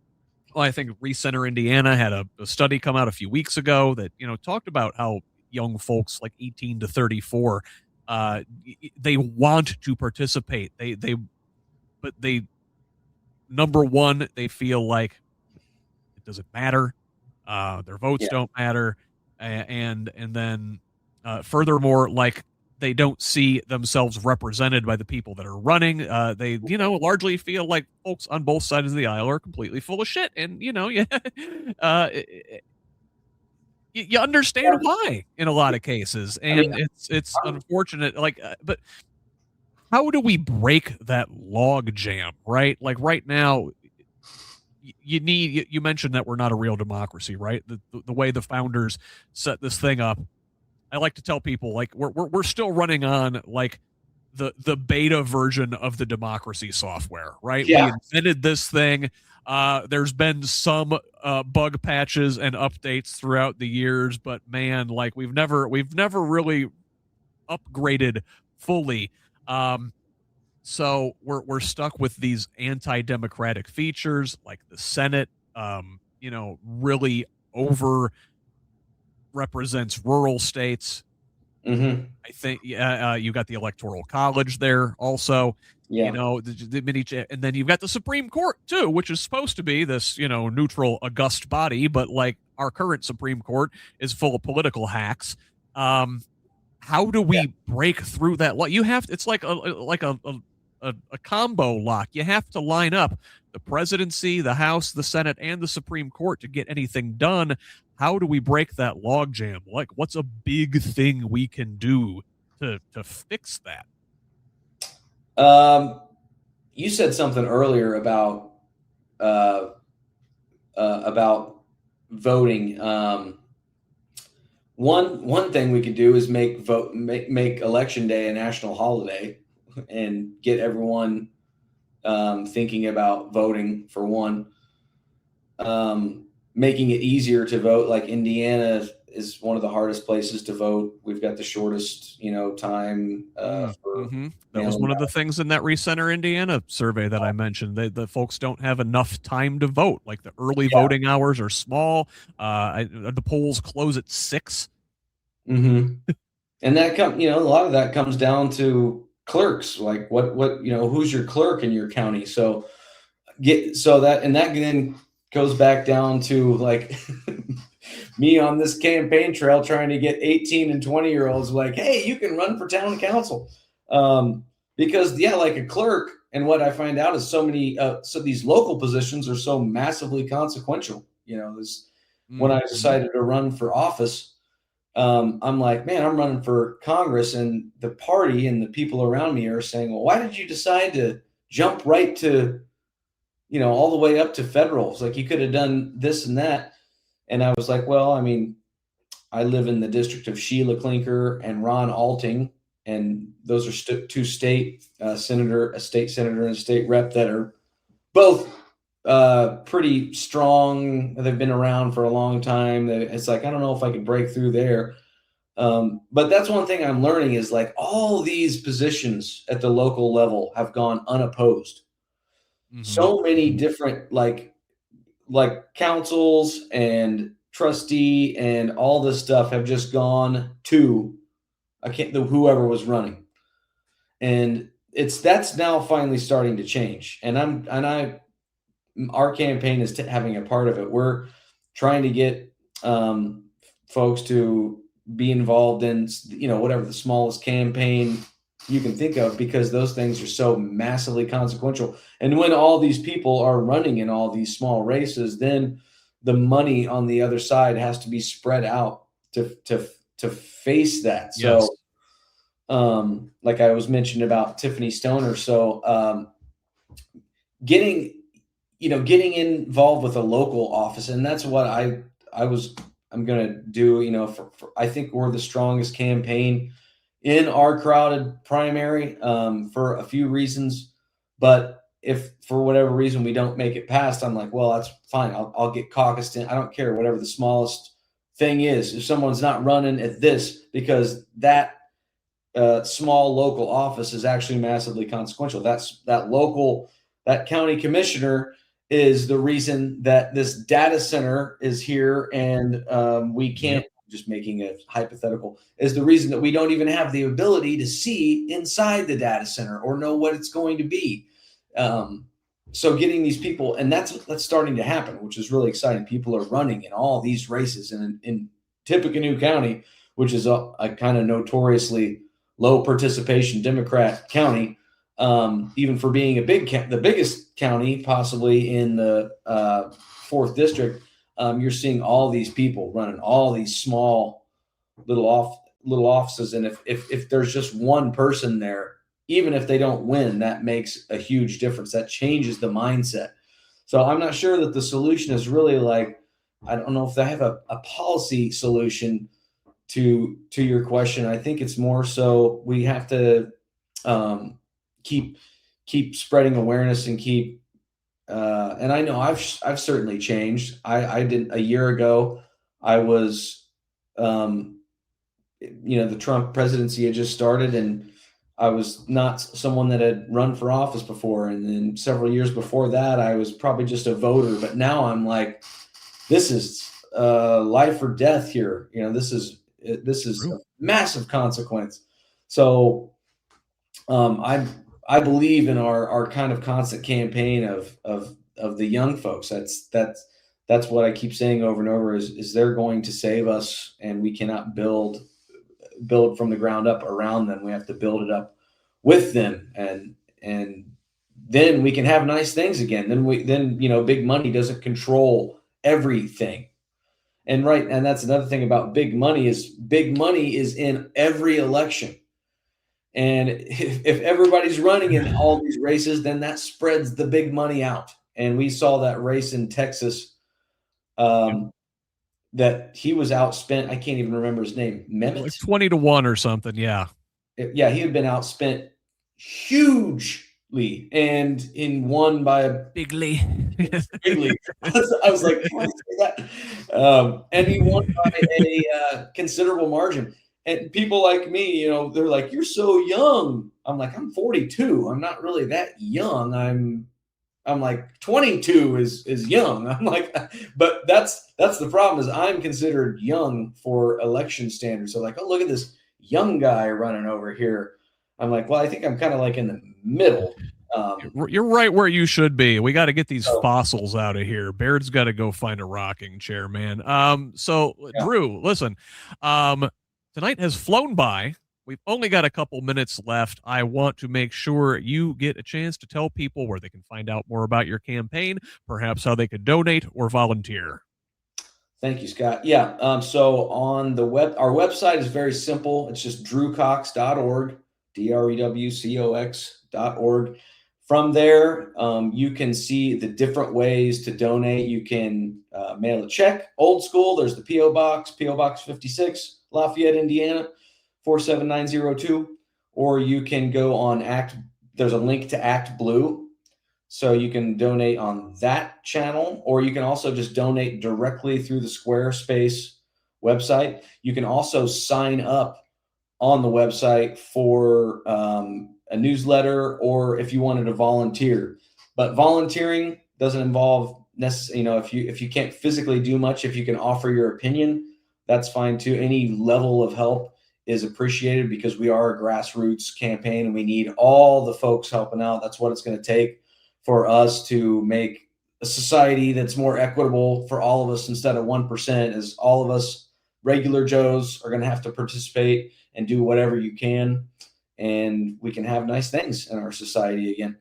I think Recenter Indiana had a study come out a few weeks ago that, talked about how young folks like 18 to 34, they want to participate. But number one, they feel like it doesn't matter. Their votes don't matter. And then furthermore, like, they don't see themselves represented by the people that are running. They, largely feel like folks on both sides of the aisle are completely full of shit. And, you understand why in a lot of cases. And it's unfortunate. Like, but how do we break that log jam, right? Like, right now, you mentioned that we're not a real democracy, right? The way the founders set this thing up, I like to tell people, like, we're still running on, like, the beta version of the democracy software, right? Yeah. We invented this thing. There's been some bug patches and updates throughout the years, but man, like, we've never really upgraded fully. So we're stuck with these anti-democratic features, like the Senate, really over represents rural states. Mm-hmm. I think you got the Electoral College there also. You Yeah. know, and then you've got the Supreme Court too, which is supposed to be this, neutral, august body, but like our current Supreme Court is full of political hacks. How do Yeah. we break through that? You have it's like a combo lock. You have to line up the presidency, the House, the Senate, and the Supreme Court to get anything done. How do we break that logjam? Like, what's a big thing we can do to fix that? You said something earlier uh, about voting. One thing we could do is make election day a national holiday and get everyone thinking about voting for one. Making it easier to vote, like Indiana is one of the hardest places to vote. We've got the shortest, time for That was one of the things in that Recenter Indiana survey that I mentioned. The folks don't have enough time to vote. Like the early voting hours are small. The polls close at 6. Mm-hmm. And that a lot of that comes down to clerks. Like what who's your clerk in your county? So that then goes back down to like me on this campaign trail trying to get 18 and 20-year-olds like, hey, you can run for town council. Because like a clerk, and what I find out is so many so these local positions are so massively consequential. When I decided to run for office, I'm like, man, I'm running for Congress, and the party and the people around me are saying, well, why did you decide to jump right to all the way up to federals? Like, you could have done this and that. And I was like, well, I mean, I live in the district of Sheila Clinker and Ron Alting, and those are two state a state senator and a state rep that are both pretty strong. They've been around for a long time. It's like, I don't know if I could break through there. But that's one thing I'm learning is like all these positions at the local level have gone unopposed. So many different like councils and trustee and all this stuff have just gone to whoever was running, and that's now finally starting to change. And our campaign is having a part of it. We're trying to get folks to be involved in whatever the smallest campaign you can think of, because those things are so massively consequential. And when all these people are running in all these small races, then the money on the other side has to be spread out to face that. Yes. So like I was mentioning about Tiffany Stoner. So getting involved with a local office, and that's what I'm going to do, I think we're the strongest campaign in our crowded primary for a few reasons. But if for whatever reason we don't make it past, I'm like, well, that's fine. I'll get caucused in. I don't care, whatever the smallest thing is. If someone's not running at this, because that small local office is actually massively consequential. That county commissioner is the reason that this data center is here, and we can't, just making a hypothetical, is the reason that we don't even have the ability to see inside the data center or know what it's going to be. So getting these people, and that's starting to happen, which is really exciting. People are running in all these races, and in Tippecanoe County, which is a kind of notoriously low participation Democrat county, even for being the biggest county possibly in the 4th district, you're seeing all these people running all these small little offices. And if there's just one person there, even if they don't win, that makes a huge difference. That changes the mindset. So I'm not sure that the solution is really like, I don't know if they have a policy solution to your question. I think it's more so we have to keep spreading awareness and keep and I know I've certainly changed. I did a year ago. I was the Trump presidency had just started, and I was not someone that had run for office before. And then several years before that, I was probably just a voter. But now I'm like, this is life or death here. This is This is True. a massive consequence. So I believe in our kind of constant campaign of the young folks. That's what I keep saying over and over is they're going to save us, and we cannot build from the ground up around them. We have to build it up with them, and then we can have nice things again. Then big money doesn't control everything. And that's another thing about big money is in every election. And if everybody's running in all these races, then that spreads the big money out. And we saw that race in Texas, that he was outspent. I can't even remember his name. Mehmet? Like 20-1 or something. Yeah. Yeah, he had been outspent hugely and won by a bigly. I was like, can I say that? And he won by a considerable margin. And people like me, they're like, you're so young. I'm like, I'm 42. I'm not really that young. I'm like 22 is young. I'm like, but that's the problem is I'm considered young for election standards. So like, oh, look at this young guy running over here. I'm like, well, I think I'm kind of like in the middle. You're right where you should be. We got to get these fossils out of here. Baird's got to go find a rocking chair, man. Yeah. Drew, listen, tonight has flown by. We've only got a couple minutes left. I want to make sure you get a chance to tell people where they can find out more about your campaign, perhaps how they could donate or volunteer. Thank you, Scott. Yeah. So on our website is very simple. It's just drewcox.org, DREWCOX.org. From there, you can see the different ways to donate. You can mail a check, old school. There's the P.O. Box 56, Lafayette, Indiana, 47902. Or you can go on there's a link to Act Blue. So you can donate on that channel, or you can also just donate directly through the Squarespace website. You can also sign up on the website for a newsletter, or if you wanted to volunteer. But volunteering doesn't involve necessarily, if you can't physically do much, if you can offer your opinion, that's fine too. Any level of help is appreciated because we are a grassroots campaign and we need all the folks helping out. That's what it's going to take for us to make a society that's more equitable for all of us instead of 1%, is all of us regular Joes are going to have to participate and do whatever you can, and we can have nice things in our society again.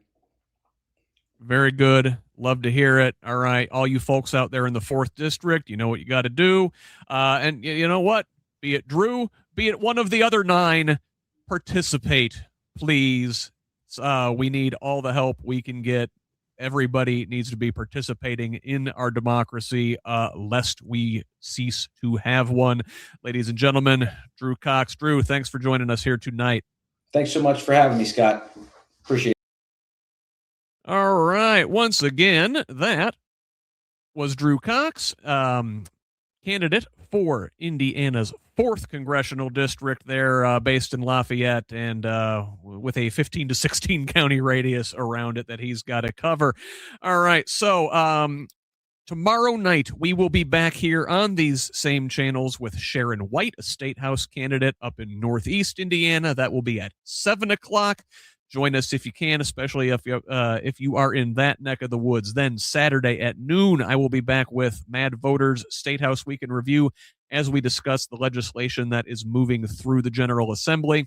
Very good. Love to hear it. All right. All you folks out there in the 4th District, you know what you got to do. And you know what? Be it Drew, be it one of the other 9, participate, please. We need all the help we can get. Everybody needs to be participating in our democracy, lest we cease to have one. Ladies and gentlemen, Drew Cox. Drew, thanks for joining us here tonight. Thanks so much for having me, Scott. Appreciate it. All right. Once again, that was Drew Cox, candidate for Indiana's 4th Congressional District there, based in Lafayette, and with a 15 to 16 county radius around it that he's got to cover. All right, so tomorrow night we will be back here on these same channels with Sharon White, a State House candidate up in Northeast Indiana. That will be at 7 o'clock. Join us if you can, especially if you are in that neck of the woods. Then Saturday at noon, I will be back with Mad Voters State House Week in Review as we discuss the legislation that is moving through the General Assembly.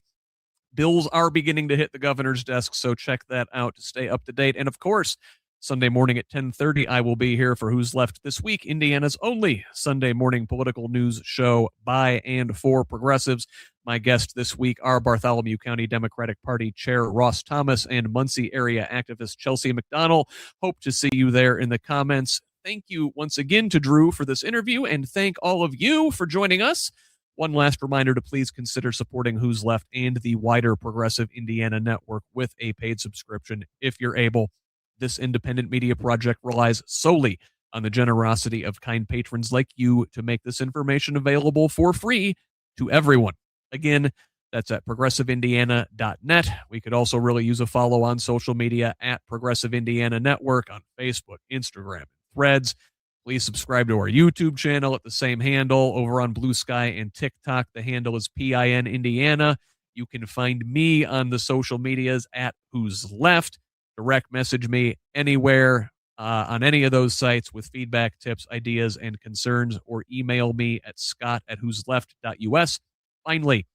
Bills are beginning to hit the governor's desk, so check that out to stay up to date. And of course, Sunday morning at 10:30, I will be here for Who's Left This Week, Indiana's only Sunday morning political news show by and for progressives. My guests this week are Bartholomew County Democratic Party Chair Ross Thomas and Muncie area activist Chelsea McDonnell. Hope to see you there in the comments. Thank you once again to Drew for this interview, and thank all of you for joining us. One last reminder to please consider supporting Who's Left and the wider Progressive Indiana network with a paid subscription if you're able. This independent media project relies solely on the generosity of kind patrons like you to make this information available for free to everyone. Again, that's at progressiveindiana.net. We could also really use a follow on social media at Progressive Indiana Network on Facebook, Instagram, Threads. Please subscribe to our YouTube channel at the same handle. Over on Blue Sky and TikTok, the handle is PIN Indiana. You can find me on the social medias at HoosLeft. Direct message me anywhere on any of those sites with feedback, tips, ideas, and concerns, or email me at scott@whosleft.us. Finally,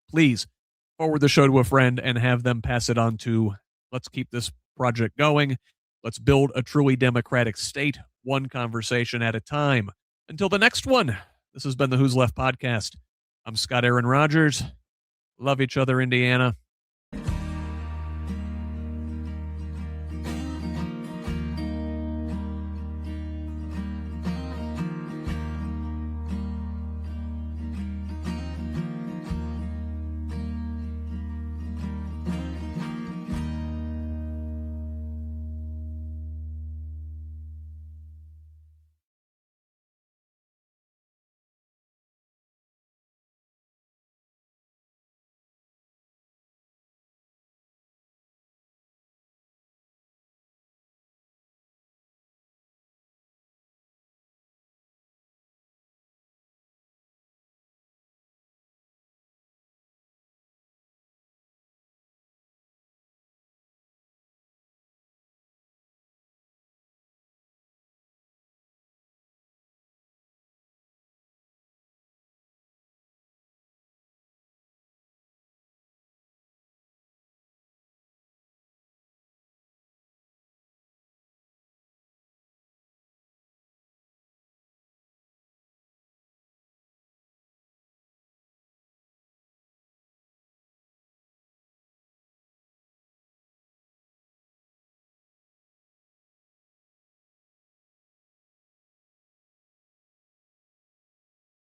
please forward the show to a friend and have them pass it on to. Let's keep this project going. Let's build a truly democratic state, one conversation at a time. Until the next one, this has been the Who's Left podcast. I'm Scott Aaron Rogers. Love each other, Indiana.